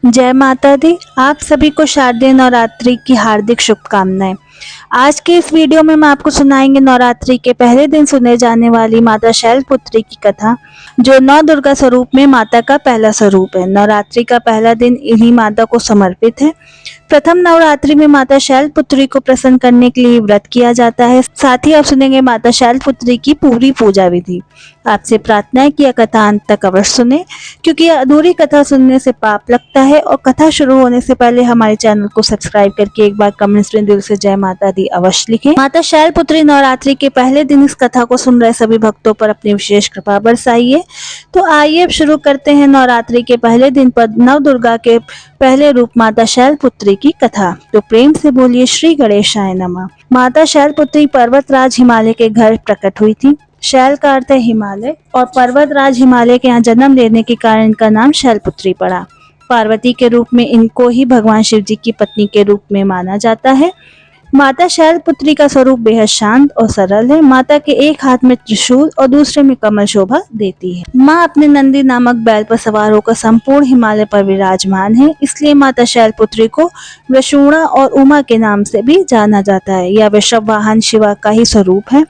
जय माता दी। आप सभी को शारदीय नवरात्रि की हार्दिक शुभकामनाएं। आज के इस वीडियो में मैं आपको सुनाएंगे नवरात्रि के पहले दिन सुने जाने वाली माता शैलपुत्री की कथा, जो नौ दुर्गा स्वरूप में माता का पहला स्वरूप है। नवरात्रि का पहला दिन इन्हीं माता को समर्पित है। प्रथम नवरात्रि में माता शैलपुत्री को प्रसन्न करने के लिए व्रत किया जाता है। साथ ही आप सुनेंगे माता शैलपुत्री की पूरी पूजा विधि। आपसे प्रार्थना है कि यह कथा अंत तक अवश्य सुने, क्योंकि अधूरी कथा सुनने से पाप लगता है। और कथा शुरू होने से पहले हमारे चैनल को सब्सक्राइब करके एक बार कमेंट्स में दिल से जय माता दी अवश्य लिखें। माता शैलपुत्री नवरात्रि के पहले दिन इस कथा को सुन रहे सभी भक्तों पर अपनी विशेष कृपा बरसाइए। तो आइए अब शुरू करते हैं नवरात्रि के पहले दिन पर नव दुर्गा के पहले रूप माता शैलपुत्री की कथा। तो प्रेम से बोलिए श्री गणेशाय नमः। माता शैलपुत्री पर्वतराज हिमालय के घर प्रकट हुई थी। शैल का अर्थ है हिमालय और पर्वतराज हिमालय के यहाँ जन्म लेने के कारण इनका नाम शैलपुत्री पड़ा। पार्वती के रूप में इनको ही भगवान शिव जी की पत्नी के रूप में माना जाता है। माता शैलपुत्री का स्वरूप बेहद शांत और सरल है। माता के एक हाथ में त्रिशूल और दूसरे में कमल शोभा देती है। माँ अपने नंदी नामक बैल पर सवार होकर संपूर्ण हिमालय पर विराजमान है, इसलिए माता शैलपुत्री को वृषुणा और उमा के नाम से भी जाना जाता है। यह वृषभ वाहन शिवा का ही स्वरूप है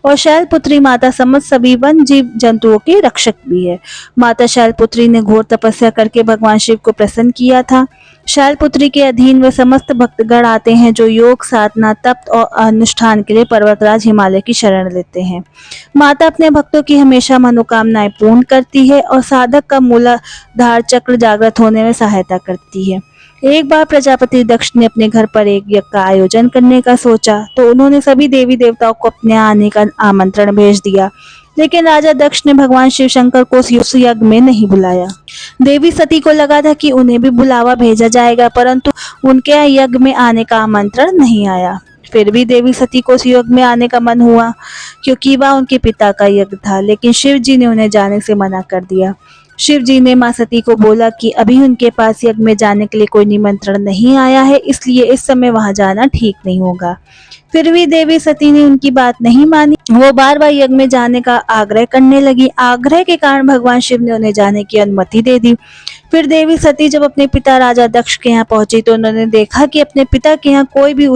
और शैलपुत्री माता समस्त सभी वन जीव जंतुओं के रक्षक भी है। माता शैलपुत्री ने घोर तपस्या करके भगवान शिव को प्रसन्न किया था। शैलपुत्री के अधीन वे समस्त भक्तगण आते हैं जो योग, साधना, तप और अनुष्ठान के लिए पर्वतराज हिमालय की शरण लेते हैं। माता अपने भक्तों की हमेशा मनोकामनाएं पूर्ण करती है और साधक का मूलाधार चक्र जागृत होने में सहायता करती है। एक बार प्रजापति दक्ष ने अपने घर पर एक यज्ञ का आयोजन करने का सोचा, तो उन्होंने सभी देवी देवताओं को अपने आने का आमंत्रण भेज दिया, लेकिन राजा दक्ष ने भगवान शिव शंकर को उस यज्ञ में नहीं बुलाया। देवी सती को लगा था कि उन्हें भी बुलावा भेजा जाएगा, परंतु उनके यज्ञ में आने का आमंत्रण नहीं आया। फिर भी देवी सती को उस यज्ञ में आने का मन हुआ, क्योंकि वह उनके पिता का यज्ञ था, लेकिन शिव जी ने उन्हें जाने से मना कर दिया। शिव जी ने मां सती को बोला कि अभी उनके पास यज्ञ में जाने के लिए कोई निमंत्रण नहीं आया है, इसलिए इस समय वहां जाना ठीक नहीं होगा। फिर भी देवी सती ने उनकी बात नहीं मानी। वो बार बार यज्ञ में जाने का आग्रह करने लगी। आग्रह के कारण भगवान शिव ने उन्हें जाने की अनुमति दे दी। फिर देवी सती जब अपने पिता राजा दक्ष के यहाँ पहुंची, तो उन्होंने देखा कि अपने पिता के यहाँ कोई भी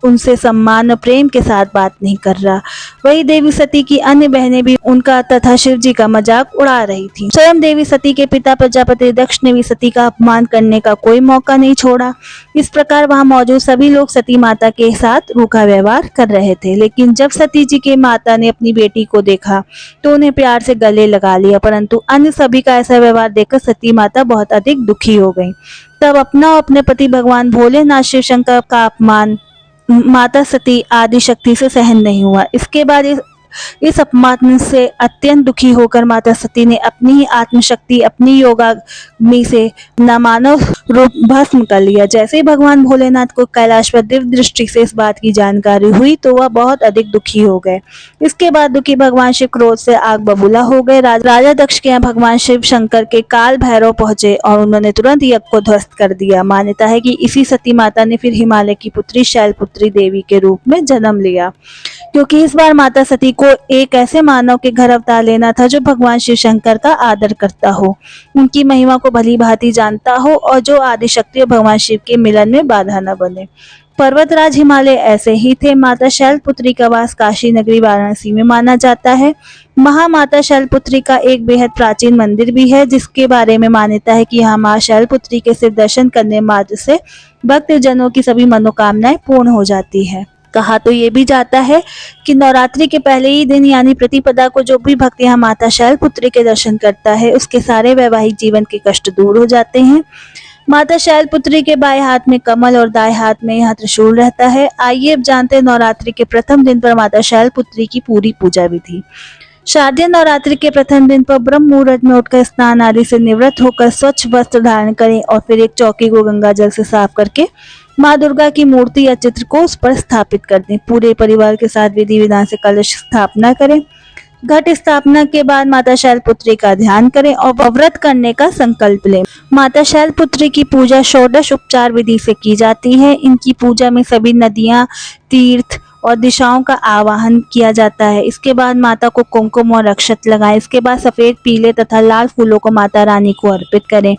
उनसे सम्मान और प्रेम के साथ बात नहीं कर रहा। वही देवी सती की अन्य बहनें भी उनका तथा शिव जी का मजाक उड़ा रही थी। स्वयं देवी सती के पिता प्रजापति दक्ष ने भी सती का अपमान करने का कोई मौका नहीं छोड़ा। इस प्रकार वहां मौजूद सभी लोग सती माता के साथ रूखा व्यवहार कर रहे थे, लेकिन जब सती जी के माता ने अपनी बेटी को देखा तो उन्हें प्यार से गले लगा लिया, परंतु अन्य सभी का ऐसा व्यवहार देखकर सती माता बहुत अधिक दुखी हो गई। तब अपना और अपने पति भगवान भोलेनाथ शिव शंकर का अपमान माता सती आदि शक्ति से सहन नहीं हुआ। इसके बाद इस अपमान से अत्यंत दुखी होकर माता सती ने अपनी ही आत्मशक्ति, अपनी योगाग्नि से नमानव रूप भस्म कर लिया। जैसे ही भगवान भोलेनाथ को कैलाश पर दिव्य दृष्टि से इस बात की जानकारी हुई, तो वह बहुत अधिक दुखी हो गए। इसके बाद दुखी भगवान शिव क्रोध से आग बबूला हो गए। राजा दक्ष के यहाँ भगवान शिव शंकर के काल भैरव पहुंचे और उन्होंने तुरंत यज्ञ को ध्वस्त कर दिया। मान्यता है कि इसी सती माता ने फिर हिमालय की पुत्री शैलपुत्री देवी के रूप में जन्म लिया, क्योंकि इस बार माता सती को एक ऐसे मानव के घर अवतार लेना था जो भगवान शिव शंकर का आदर करता हो, उनकी महिमा को भली भांति जानता हो और जो आदिशक्ति और भगवान शिव के मिलन में बाधा न बने। पर्वतराज हिमालय ऐसे ही थे। माता शैलपुत्री का वास काशी नगरी वाराणसी में माना जाता है। महामाता शैलपुत्री का एक बेहद प्राचीन मंदिर भी है, जिसके बारे में मान्यता है कि यहाँ माँ शैलपुत्री के सिर्फ दर्शन करने मात्र से भक्त जनों की सभी मनोकामनाएं पूर्ण हो जाती है। कहा तो ये भी जाता है कि नवरात्रि के पहले ही दिन यानी प्रतिपदा को जो भी भक्त यहाँ माता शैलपुत्री के दर्शन करता है, उसके सारे वैवाहिक जीवन के कष्ट दूर हो जाते हैं। माता शैलपुत्री के बाएं हाथ में कमल और दाएं हाथ में यहाँ त्रिशूल रहता है। आइए अब जानते हैं नवरात्रि के प्रथम दिन पर माता शैलपुत्री की पूरी पूजा विधि। शारदीय नवरात्रि के प्रथम दिन पर ब्रह्म मुहूर्त में उठकर स्नान आदि से निवृत्त होकर स्वच्छ वस्त्र धारण करें और फिर एक चौकी को गंगा जल से साफ करके माँ दुर्गा की मूर्ति या चित्र को उस पर स्थापित कर दें। पूरे परिवार के साथ विधि विधान से कलश स्थापना करें। घट स्थापना के बाद माता शैलपुत्री का ध्यान करें और व्रत करने का संकल्प लें। माता शैलपुत्री की पूजा षोडश उपचार विधि से की जाती है। इनकी पूजा में सभी नदियां, तीर्थ और दिशाओं का आवाहन किया जाता है। इसके बाद माता को कुमकुम और अक्षत लगाएं। इसके बाद सफेद, पीले तथा लाल फूलों को माता रानी को अर्पित करें।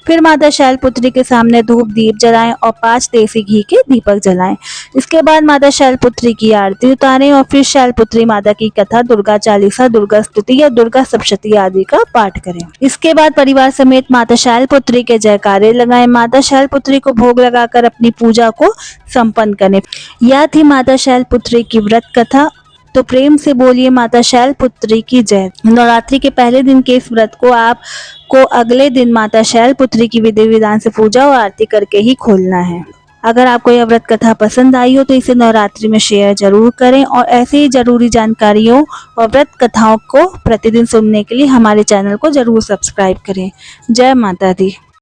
फिर माता शैलपुत्री के सामने धूप दीप जलाएं और 5 देसी घी के दीपक जलाएं। इसके बाद माता शैलपुत्री की आरती उतारें और फिर शैलपुत्री माता की कथा, दुर्गा चालीसा, दुर्गा स्तुति या दुर्गा सप्तशती आदि का पाठ करें। इसके बाद परिवार समेत माता शैलपुत्री के जयकारे लगाएं। माता शैलपुत्री को भोग लगाकर अपनी पूजा को संपन्न करें। यह थी माता शैलपुत्री की व्रत कथा। तो प्रेम से बोलिए माता शैलपुत्री की जय। नवरात्रि के पहले दिन के इस व्रत को अगले दिन माता शैलपुत्री की विधि विधान से पूजा और आरती करके ही खोलना है। अगर आपको यह व्रत कथा पसंद आई हो तो इसे नवरात्रि में शेयर जरूर करें और ऐसे ही जरूरी जानकारियों और व्रत कथाओं को प्रतिदिन सुनने के लिए हमारे चैनल को जरूर सब्सक्राइब करें। जय माता दी।